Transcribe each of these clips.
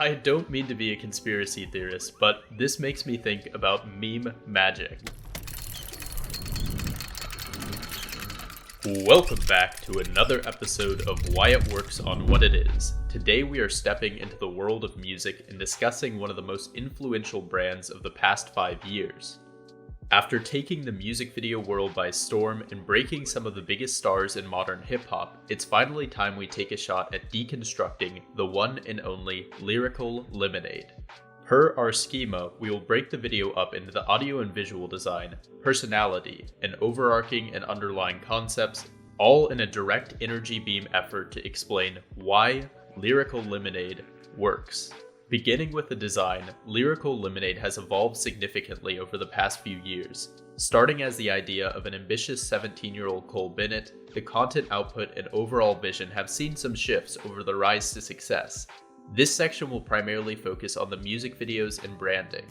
I don't mean to be a conspiracy theorist, but this makes me think about meme magic. Welcome back to another episode of Why It Works on What It Is. Today we are stepping into the world of music and discussing one of the most influential brands of the past 5 years. After taking the music video world by storm and breaking some of the biggest stars in modern hip-hop, it's finally time we take a shot at deconstructing the one and only Lyrical Lemonade. Per our schema, we will break the video up into the audio and visual design, personality, and overarching and underlying concepts, all in a direct energy beam effort to explain why Lyrical Lemonade works. Beginning with the design, Lyrical Lemonade has evolved significantly over the past few years. Starting as the idea of an ambitious 17-year-old Cole Bennett, the content output and overall vision have seen some shifts over the rise to success. This section will primarily focus on the music videos and branding.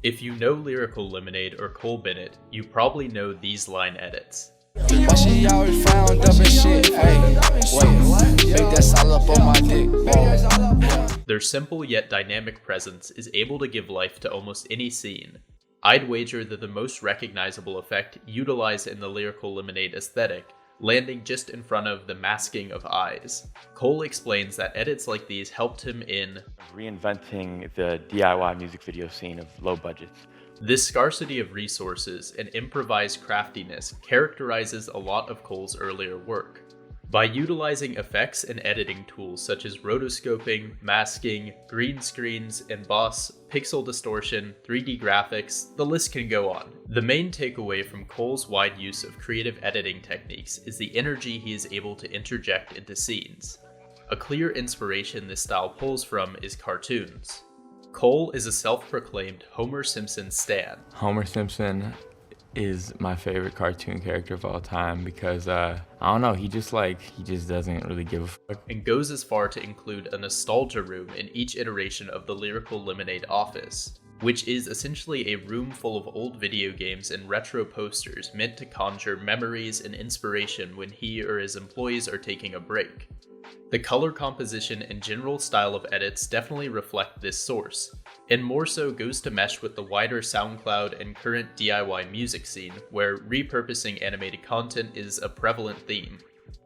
If you know Lyrical Lemonade or Cole Bennett, you probably know these line edits. Why she always frowned up and shit? Hey, wait, make that all up on my dick. Their simple yet dynamic presence is able to give life to almost any scene. I'd wager that the most recognizable effect utilized in the Lyrical Lemonade aesthetic landing just in front of the masking of eyes. Cole explains that edits like these helped him in reinventing the DIY music video scene of low budgets. This scarcity of resources and improvised craftiness characterizes a lot of Cole's earlier work. By utilizing effects and editing tools such as rotoscoping, masking, green screens, emboss, pixel distortion, 3D graphics, the list can go on. The main takeaway from Cole's wide use of creative editing techniques is the energy he is able to interject into scenes. A clear inspiration this style pulls from is cartoons. Cole is a self-proclaimed Homer Simpson stan. Homer Simpson is my favorite cartoon character of all time because, I don't know, he just doesn't really give a fuck. And goes as far to include a nostalgia room in each iteration of the Lyrical Lemonade office, which is essentially a room full of old video games and retro posters meant to conjure memories and inspiration when he or his employees are taking a break. The color composition and general style of edits definitely reflect this source, and more so goes to mesh with the wider SoundCloud and current DIY music scene, where repurposing animated content is a prevalent theme.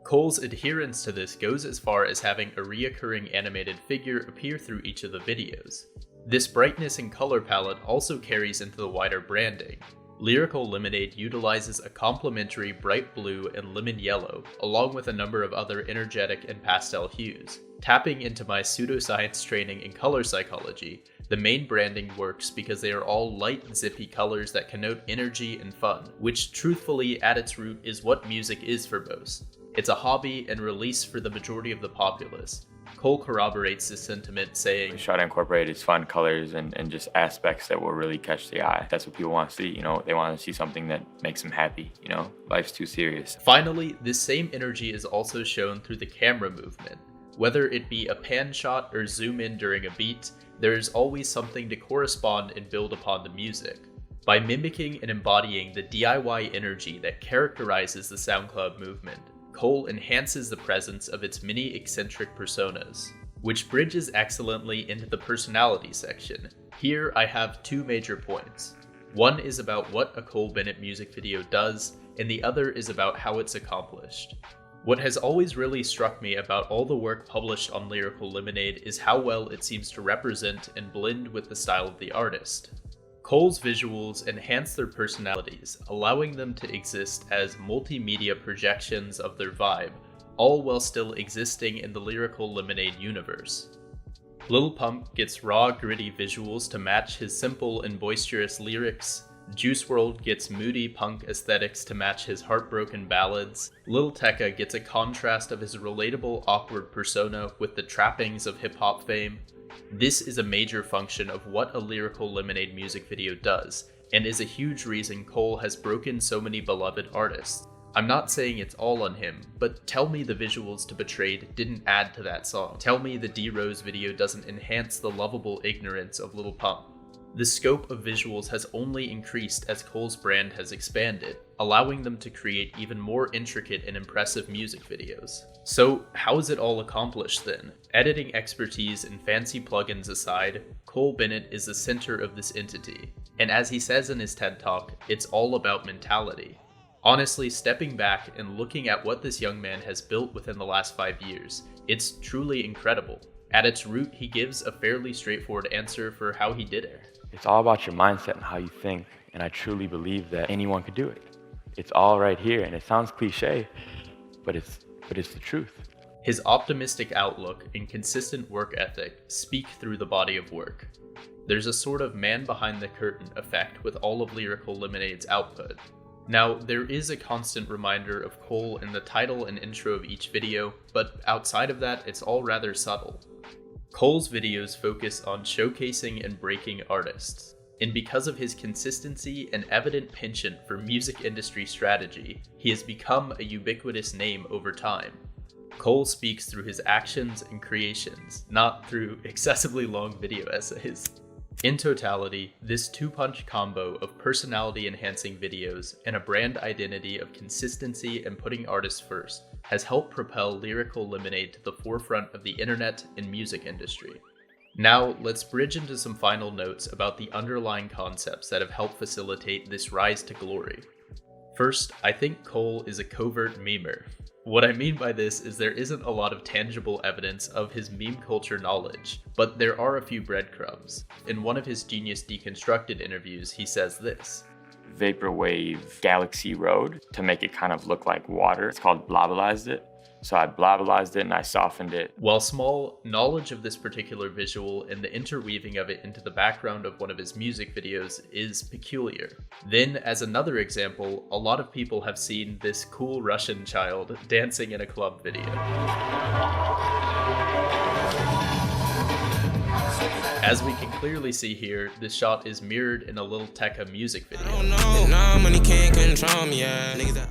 Cole's adherence to this goes as far as having a reoccurring animated figure appear through each of the videos. This brightness and color palette also carries into the wider branding. Lyrical Lemonade utilizes a complementary bright blue and lemon yellow, along with a number of other energetic and pastel hues. Tapping into my pseudoscience training in color psychology, the main branding works because they are all light, zippy colors that connote energy and fun, which truthfully at its root is what music is for most. It's a hobby and release for the majority of the populace. Cole corroborates this sentiment, saying, We try to incorporate its fun colors and just aspects that will really catch the eye. That's what people want to see, they want to see something that makes them happy, Life's too serious. Finally, this same energy is also shown through the camera movement. Whether it be a pan shot or zoom in during a beat, there is always something to correspond and build upon the music. By mimicking and embodying the DIY energy that characterizes the SoundCloud movement, Cole enhances the presence of its many eccentric personas, which bridges excellently into the personality section. Here I have 2 major points. One is about what a Cole Bennett music video does, and the other is about how it's accomplished. What has always really struck me about all the work published on Lyrical Lemonade is how well it seems to represent and blend with the style of the artist. Cole's visuals enhance their personalities, allowing them to exist as multimedia projections of their vibe, all while still existing in the Lyrical Lemonade universe. Lil Pump gets raw, gritty visuals to match his simple and boisterous lyrics. Juice WRLD gets moody punk aesthetics to match his heartbroken ballads. Lil Tecca gets a contrast of his relatable, awkward persona with the trappings of hip-hop fame. This is a major function of what a Lyrical Lemonade music video does, and is a huge reason Cole has broken so many beloved artists. I'm not saying it's all on him, but tell me the visuals to Betrayed didn't add to that song. Tell me the D-Rose video doesn't enhance the lovable ignorance of Lil Pump. The scope of visuals has only increased as Cole's brand has expanded, allowing them to create even more intricate and impressive music videos. So how is it all accomplished then? Editing expertise and fancy plugins aside, Cole Bennett is the center of this entity. And as he says in his TED Talk, it's all about mentality. Honestly, stepping back and looking at what this young man has built within the last 5 years, it's truly incredible. At its root, he gives a fairly straightforward answer for how he did it. It's all about your mindset and how you think, and I truly believe that anyone could do it. It's all right here, and it sounds cliche, but it's the truth. His optimistic outlook and consistent work ethic speak through the body of work. There's a sort of man behind the curtain effect with all of Lyrical Lemonade's output. Now, there is a constant reminder of Cole in the title and intro of each video, but outside of that, it's all rather subtle. Cole's videos focus on showcasing and breaking artists, and because of his consistency and evident penchant for music industry strategy, he has become a ubiquitous name over time. Cole speaks through his actions and creations, not through excessively long video essays. In totality, this two-punch combo of personality-enhancing videos and a brand identity of consistency and putting artists first has helped propel Lyrical Lemonade to the forefront of the internet and music industry. Now, let's bridge into some final notes about the underlying concepts that have helped facilitate this rise to glory. First, I think Cole is a covert memer. What I mean by this is there isn't a lot of tangible evidence of his meme culture knowledge, but there are a few breadcrumbs. In one of his Genius Deconstructed interviews, he says this: Vaporwave Galaxy Road to make it kind of look like water. It's called Blobalized It. So I blobalized it and I softened it. While small, knowledge of this particular visual and the interweaving of it into the background of one of his music videos is peculiar. Then, as another example, a lot of people have seen this cool Russian child dancing in a club video. As we can clearly see here, this shot is mirrored in a Lil Tecca music video.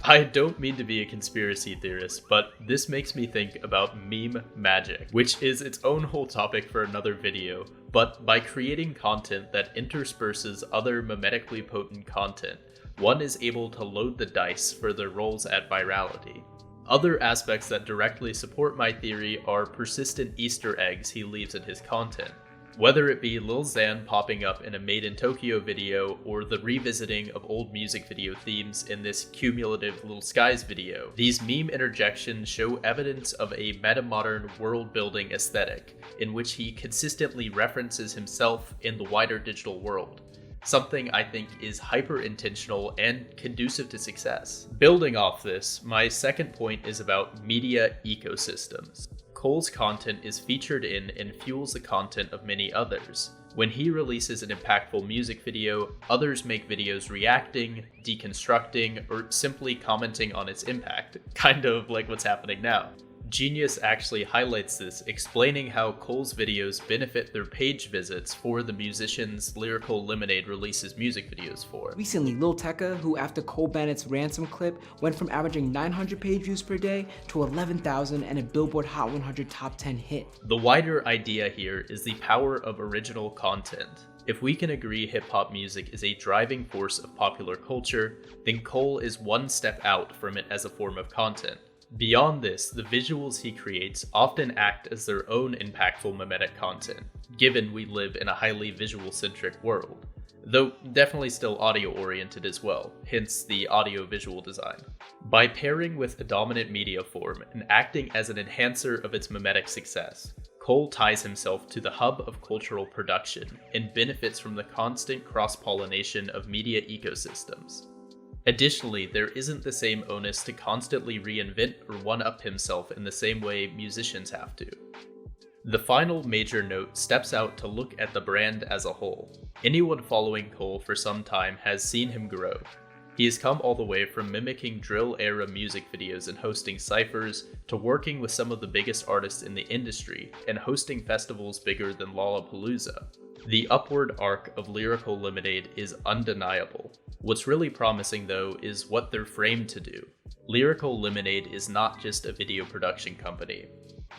I don't mean to be a conspiracy theorist, but this makes me think about meme magic, which is its own whole topic for another video. But by creating content that intersperses other memetically potent content, one is able to load the dice for their roles at virality. Other aspects that directly support my theory are persistent Easter eggs he leaves in his content. Whether it be Lil Xan popping up in a Made in Tokyo video or the revisiting of old music video themes in this cumulative Little Skies video, these meme interjections show evidence of a meta-modern world-building aesthetic in which he consistently references himself in the wider digital world. Something I think is hyper-intentional and conducive to success. Building off this, my second point is about media ecosystems. Cole's content is featured in and fuels the content of many others. When he releases an impactful music video, others make videos reacting, deconstructing, or simply commenting on its impact, kind of like what's happening now. Genius actually highlights this, explaining how Cole's videos benefit their page visits for the musicians Lyrical Lemonade releases music videos for. Recently, Lil Tecca, who after Cole Bennett's ransom clip went from averaging 900 page views per day to 11,000 and a Billboard Hot 100 top 10 hit. The wider idea here is the power of original content. If we can agree hip-hop music is a driving force of popular culture, then Cole is one step out from it as a form of content. Beyond this, the visuals he creates often act as their own impactful memetic content, given we live in a highly visual-centric world, though definitely still audio-oriented as well, hence the audio-visual design. By pairing with a dominant media form and acting as an enhancer of its memetic success, Cole ties himself to the hub of cultural production and benefits from the constant cross-pollination of media ecosystems. Additionally, there isn't the same onus to constantly reinvent or one-up himself in the same way musicians have to. The final major note steps out to look at the brand as a whole. Anyone following Cole for some time has seen him grow. He has come all the way from mimicking drill-era music videos and hosting cyphers, to working with some of the biggest artists in the industry and hosting festivals bigger than Lollapalooza. The upward arc of Lyrical Lemonade is undeniable. What's really promising though is what they're framed to do. Lyrical Lemonade is not just a video production company.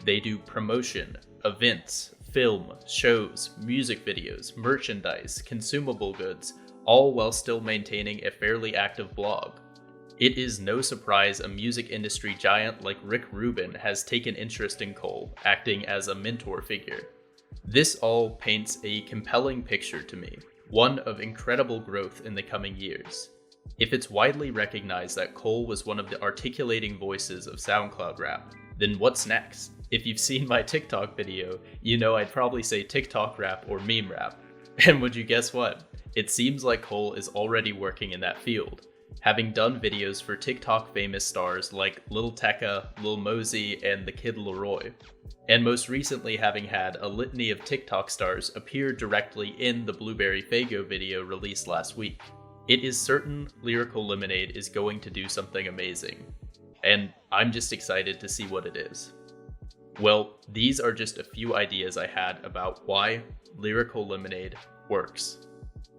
They do promotion, events, film, shows, music videos, merchandise, consumable goods, all while still maintaining a fairly active blog. It is no surprise a music industry giant like Rick Rubin has taken interest in Cole, acting as a mentor figure. This all paints a compelling picture to me, one of incredible growth in the coming years. If it's widely recognized that Cole was one of the articulating voices of SoundCloud Rap, then what's next? If you've seen my TikTok video, you know I'd probably say TikTok rap or meme rap. And would you guess what? It seems like Cole is already working in that field, having done videos for TikTok famous stars like Lil Tecca, Lil Mosey, and the Kid Laroi. And most recently having had a litany of TikTok stars appear directly in the Blueberry Faygo video released last week. It is certain Lyrical Lemonade is going to do something amazing, and I'm just excited to see what it is. Well, these are just a few ideas I had about why Lyrical Lemonade works.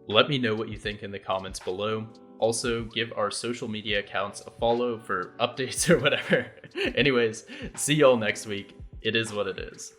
Let me know what you think in the comments below. Also, give our social media accounts a follow for updates or whatever. Anyways, see y'all next week. It is what it is.